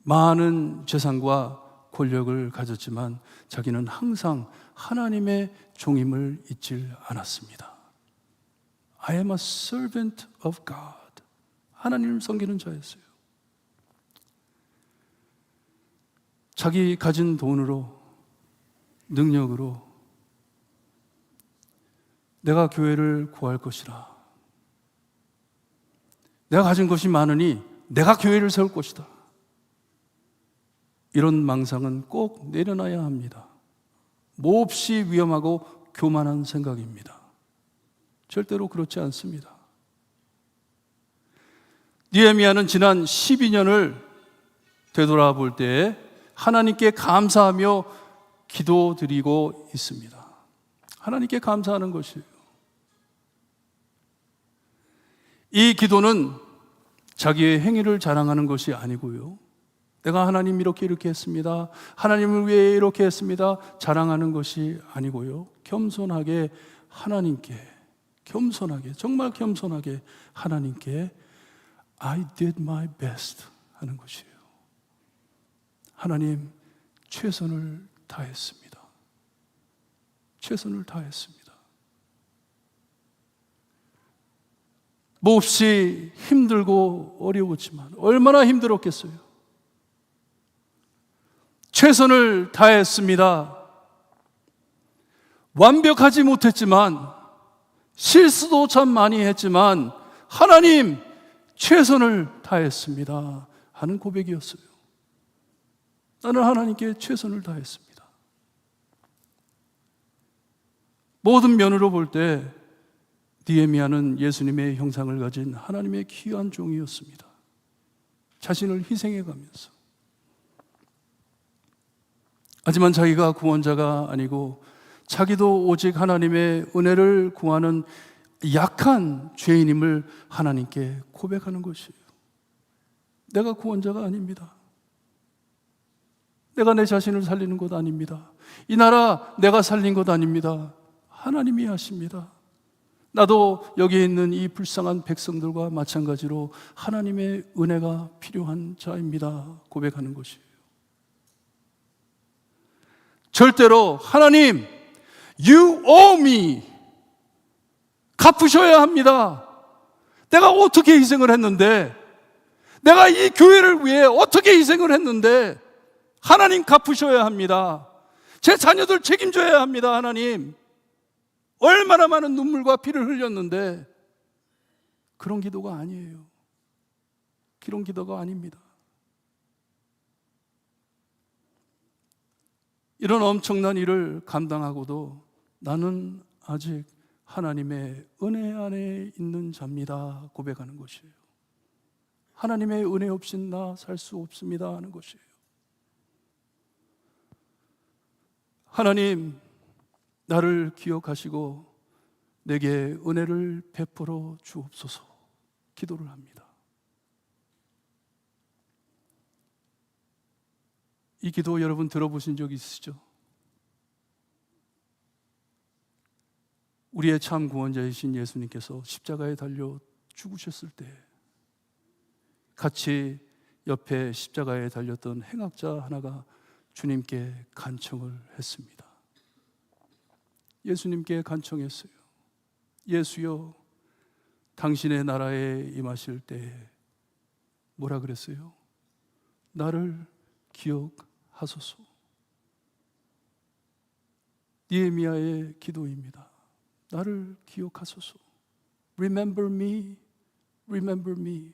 많은 재산과 권력을 가졌지만 자기는 항상 하나님의 종임을 잊질 않았습니다. I am a servant of God. 하나님을 섬기는 자였어요. 자기 가진 돈으로, 능력으로 내가 교회를 구할 것이라, 내가 가진 것이 많으니 내가 교회를 세울 것이다, 이런 망상은 꼭 내려놔야 합니다. 몹시 위험하고 교만한 생각입니다. 절대로 그렇지 않습니다. 느헤미야는 지난 12년을 되돌아볼 때에 하나님께 감사하며 기도드리고 있습니다. 하나님께 감사하는 것이에요. 이 기도는 자기의 행위를 자랑하는 것이 아니고요, 내가 하나님 이렇게 했습니다, 하나님을 위해 이렇게 했습니다, 자랑하는 것이 아니고요, 겸손하게 하나님께, 정말 겸손하게 하나님께 I did my best 하는 것이에요. 하나님, 최선을 다했습니다. 최선을 다했습니다. 몹시 힘들고 어려웠지만 얼마나 힘들었겠어요. 최선을 다했습니다. 완벽하지 못했지만, 실수도 참 많이 했지만 하나님, 최선을 다했습니다 하는 고백이었어요. 나는 하나님께 최선을 다했습니다. 모든 면으로 볼 때 느헤미야는 예수님의 형상을 가진 하나님의 귀한 종이었습니다. 자신을 희생해가면서. 하지만 자기가 구원자가 아니고 자기도 오직 하나님의 은혜를 구하는 약한 죄인임을 하나님께 고백하는 것이에요. 내가 구원자가 아닙니다. 내가 내 자신을 살리는 것 아닙니다. 이 나라 내가 살린 것 아닙니다. 하나님이 하십니다. 나도 여기 있는 이 불쌍한 백성들과 마찬가지로 하나님의 은혜가 필요한 자입니다. 고백하는 것이에요. 절대로 하나님, You owe me, 갚으셔야 합니다. 내가 어떻게 희생을 했는데, 내가 이 교회를 위해 어떻게 희생을 했는데 하나님 갚으셔야 합니다. 제 자녀들 책임져야 합니다. 하나님, 얼마나 많은 눈물과 피를 흘렸는데. 그런 기도가 아니에요. 그런 기도가 아닙니다. 이런 엄청난 일을 감당하고도 나는 아직 하나님의 은혜 안에 있는 자입니다 고백하는 것이에요. 하나님의 은혜 없인 나 살 수 없습니다 하는 것이에요. 하나님, 나를 기억하시고 내게 은혜를 베풀어 주옵소서 기도를 합니다. 이 기도 여러분 들어보신 적 있으시죠? 우리의 참 구원자이신 예수님께서 십자가에 달려 죽으셨을 때 같이 옆에 십자가에 달렸던 행악자 하나가 주님께 간청을 했습니다. 예수님께 간청했어요. 예수여, 당신의 나라에 임하실 때 뭐라 그랬어요? 나를 기억하소서. 느헤미야의 기도입니다. 나를 기억하소서. Remember me, remember me.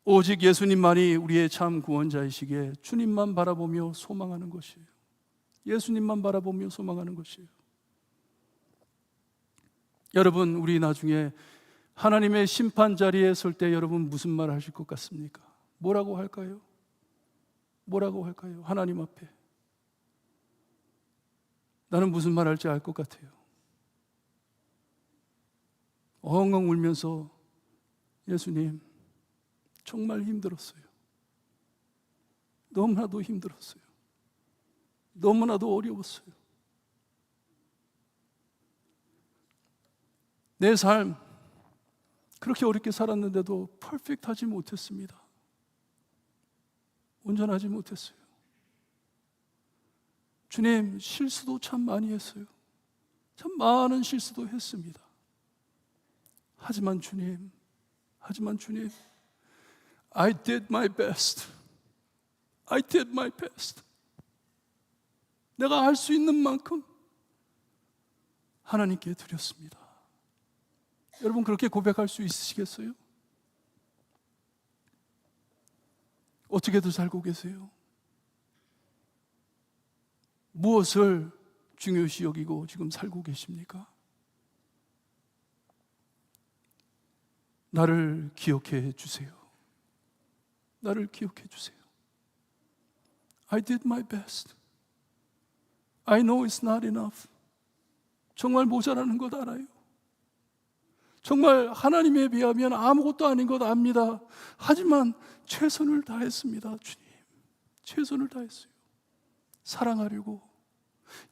오직 예수님만이 우리의 참 구원자이시기에 주님만 바라보며 소망하는 것이에요. 예수님만 바라보며 소망하는 것이에요. 여러분, 우리 나중에 하나님의 심판 자리에 설 때 여러분 무슨 말 하실 것 같습니까? 뭐라고 할까요? 뭐라고 할까요? 하나님 앞에 나는 무슨 말 할지 알 것 같아요. 엉엉 울면서 예수님, 정말 힘들었어요. 너무나도 힘들었어요. 너무나도 어려웠어요. 내 삶 그렇게 어렵게 살았는데도 퍼펙트하지 못했습니다. 온전하지 못했어요. 주님, 실수도 참 많이 했어요. 참 많은 실수도 했습니다. 하지만 주님, I did my best. I did my best. 내가 할 수 있는 만큼 하나님께 드렸습니다. 여러분, 그렇게 고백할 수 있으시겠어요? 어떻게들 살고 계세요? 무엇을 중요시 여기고 지금 살고 계십니까? 나를 기억해 주세요. 나를 기억해 주세요. I did my best. I know it's not enough. 정말 모자라는 것 알아요. 정말 하나님에 비하면 아무것도 아닌 것 압니다. 하지만 최선을 다했습니다. 주님, 최선을 다했어요. 사랑하려고,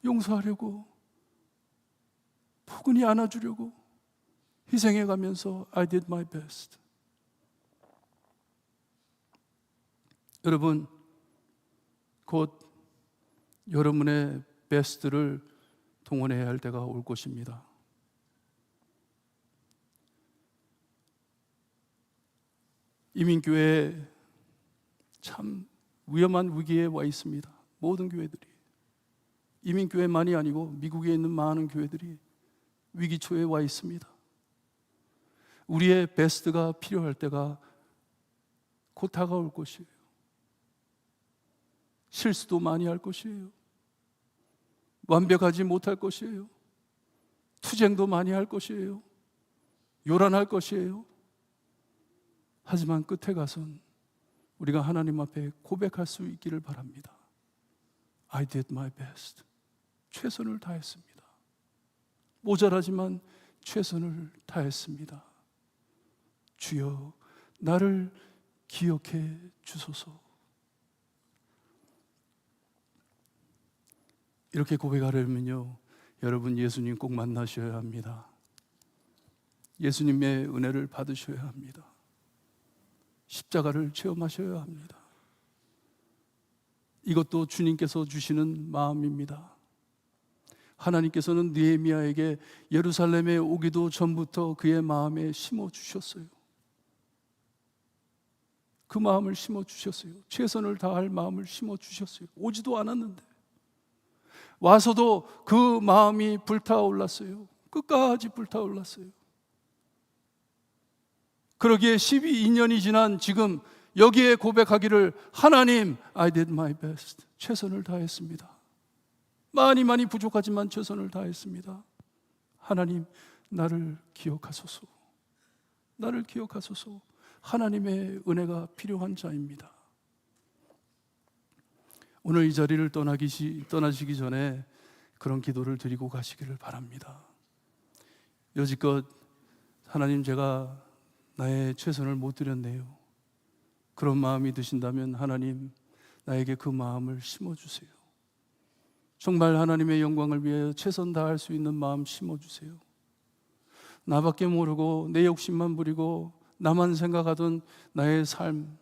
용서하려고, 포근히 안아주려고 희생해가면서 I did my best. 여러분, 곧 여러분의 베스트를 동원해야 할 때가 올 것입니다. 이민교회 참 위험한 위기에 와 있습니다. 모든 교회들이. 이민교회만이 아니고 미국에 있는 많은 교회들이 위기초에 와 있습니다. 우리의 베스트가 필요할 때가 곧 다가올 것이에요. 실수도 많이 할 것이에요. 완벽하지 못할 것이에요. 투쟁도 많이 할 것이에요. 요란할 것이에요. 하지만 끝에 가선 우리가 하나님 앞에 고백할 수 있기를 바랍니다. I did my best. 최선을 다했습니다. 모자라지만 최선을 다했습니다. 주여, 나를 기억해 주소서. 이렇게 고백하려면요, 여러분 예수님 꼭 만나셔야 합니다. 예수님의 은혜를 받으셔야 합니다. 십자가를 체험하셔야 합니다. 이것도 주님께서 주시는 마음입니다. 하나님께서는 느헤미야에게 예루살렘에 오기도 전부터 그의 마음에 심어주셨어요. 그 마음을 심어주셨어요. 최선을 다할 마음을 심어주셨어요. 오지도 않았는데 와서도 그 마음이 불타올랐어요. 끝까지 불타올랐어요. 그러기에 12년이 지난 지금 여기에 고백하기를, 하나님, I did my best. 최선을 다했습니다. 많이 부족하지만 최선을 다했습니다. 하나님, 나를 기억하소서. 나를 기억하소서. 하나님의 은혜가 필요한 자입니다. 오늘 이 자리를 떠나시기 전에 그런 기도를 드리고 가시기를 바랍니다. 여지껏 하나님, 제가 나의 최선을 못 드렸네요. 그런 마음이 드신다면 하나님, 나에게 그 마음을 심어주세요. 정말 하나님의 영광을 위하여 최선 다할 수 있는 마음 심어주세요. 나밖에 모르고 내 욕심만 부리고 나만 생각하던 나의 삶,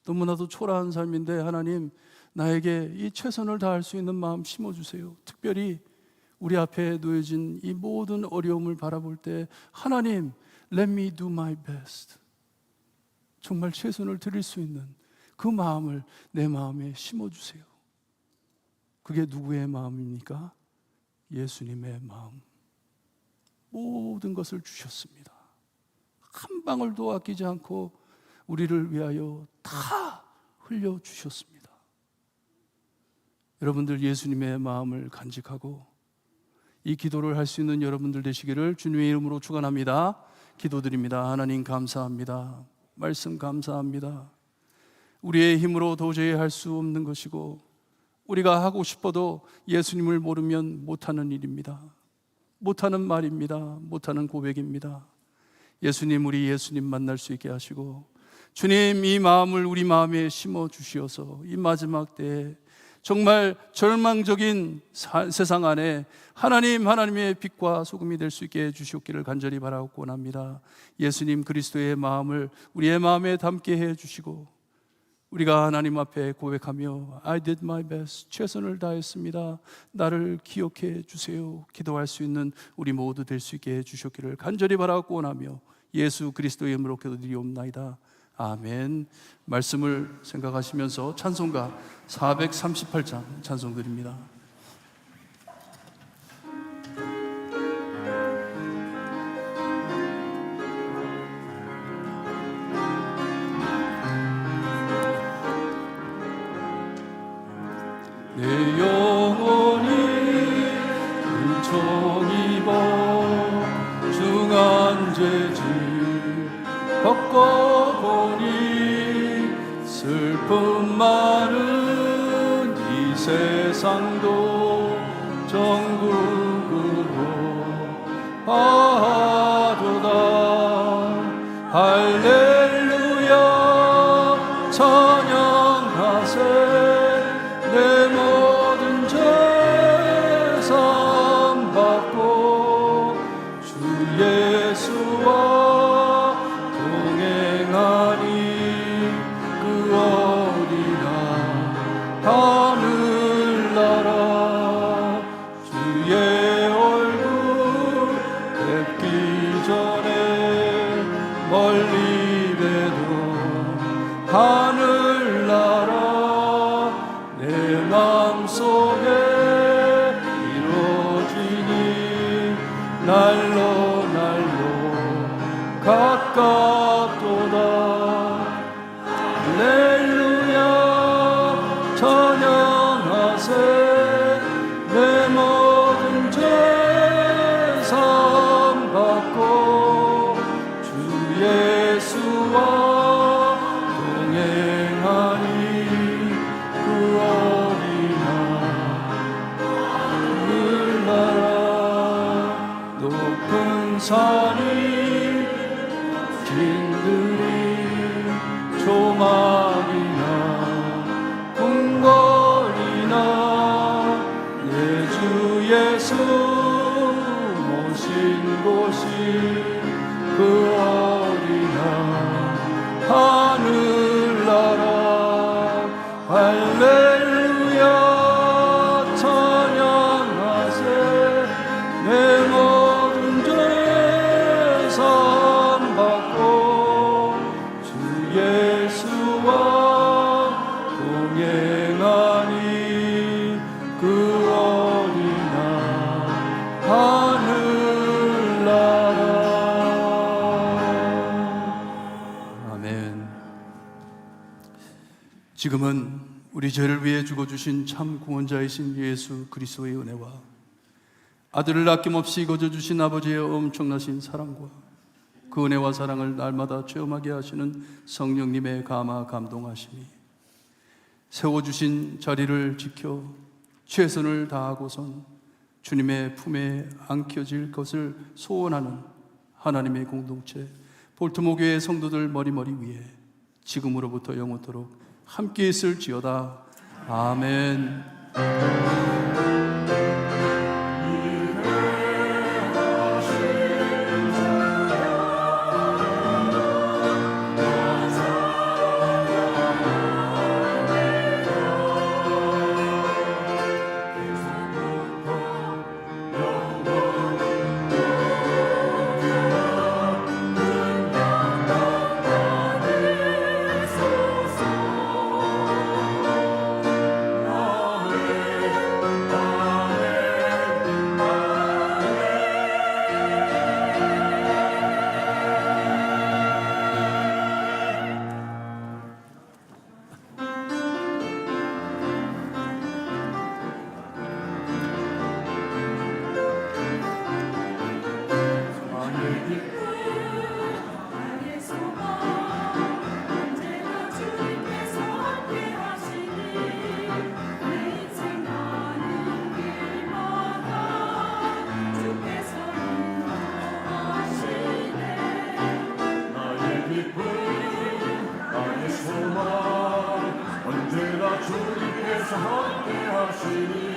너무나도 초라한 삶인데 하나님, 나에게 이 최선을 다할 수 있는 마음 심어주세요. 특별히 우리 앞에 놓여진 이 모든 어려움을 바라볼 때 하나님, let me do my best, 정말 최선을 드릴 수 있는 그 마음을 내 마음에 심어주세요. 그게 누구의 마음입니까? 예수님의 마음. 모든 것을 주셨습니다. 한 방울도 아끼지 않고 우리를 위하여 다 흘려주셨습니다. 여러분들 예수님의 마음을 간직하고 이 기도를 할 수 있는 여러분들 되시기를 주님의 이름으로 축원합니다. 기도드립니다. 하나님 감사합니다. 말씀 감사합니다. 우리의 힘으로 도저히 할 수 없는 것이고 우리가 하고 싶어도 예수님을 모르면 못하는 일입니다. 못하는 말입니다. 못하는 고백입니다. 예수님, 우리 예수님 만날 수 있게 하시고 주님, 이 마음을 우리 마음에 심어 주시어서 이 마지막 때에 정말 절망적인 세상 안에 하나님의 빛과 소금이 될 수 있게 해주시옵기를 간절히 바라고 원합니다. 예수님 그리스도의 마음을 우리의 마음에 담게 해주시고 우리가 하나님 앞에 고백하며 I did my best, 최선을 다했습니다, 나를 기억해 주세요 기도할 수 있는 우리 모두 될 수 있게 해주시옵기를 간절히 바라고 원하며 예수 그리스도의 이름으로 기도드리옵나이다. 아멘. 말씀을 생각하시면서 찬송가 438장 찬송 드립니다. 내 영혼이 은총 입어 중한 죄질 겪어보니 슬픔 많은 이 세상도 전국으로 하도다. 할렐루야 찬양하세. 내 모든 죄 사함받고 주 예수와 동행하니 그 어린아 하늘나라 주의 얼굴 뵙기 전에 멀리 봬도 하늘나라 내 마음속에 이루어지니 날로 가깝도다. 할렐루야 찬양하세. 내 모든 죄 사함받고 주 예수와 동행하니 그 어린아 하늘나라 높은 산이 길들이 조막이나 궁궐이나 내 주 예수 모신 곳이 그 어린아 하늘나라. 할렐루야 찬양하세. 내 모든 죄 사함받고 주 예수와 동행하니 그 어린아 하늘나라. 아멘. 지금은 우리 죄를 위해 죽어주신 참 구원자이신 예수 그리스도의 은혜와 아들을 아낌없이 거저주신 아버지의 엄청나신 사랑과 그 은혜와 사랑을 날마다 체험하게 하시는 성령님의 감화 감동하심이 세워주신 자리를 지켜 최선을 다하고선 주님의 품에 안겨질 것을 소원하는 하나님의 공동체 볼트모교회 성도들 머리머리 위에 지금으로부터 영원토록 함께 있을지어다. 아멘. 기쁨 나의 소망 언제나 주님께서 함께 하시니